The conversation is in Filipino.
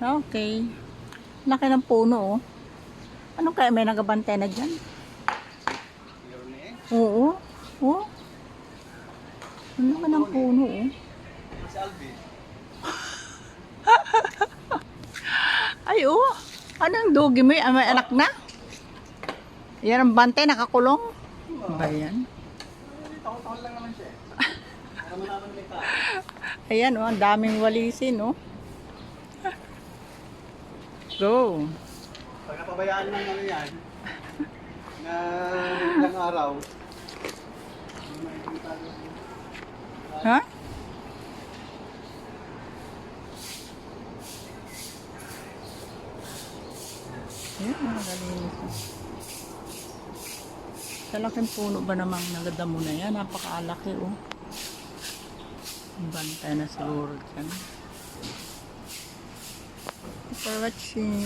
Okay. Laki ng puno, oh. Ano kaya may nagabantay na dyan? Oo. Oh. Ano ka ng puno, oh. Si Alvin. Ay, oh. Anong dogi mo? May anak na? Yan ang bantay, nakakulong. Ba yan? Takot-takot lang naman siya. Alam mo naman may tao. Ayan, oh. Ang daming walisin, oh. Go. Pag napabayaan ng ano yan, na ilang araw, Ha? Ayan, nakakalinis. Sa laking puno ba namang nagadamo na yan? Napakalaki, oh. Bantay na siguro dyan. Thank you for watching.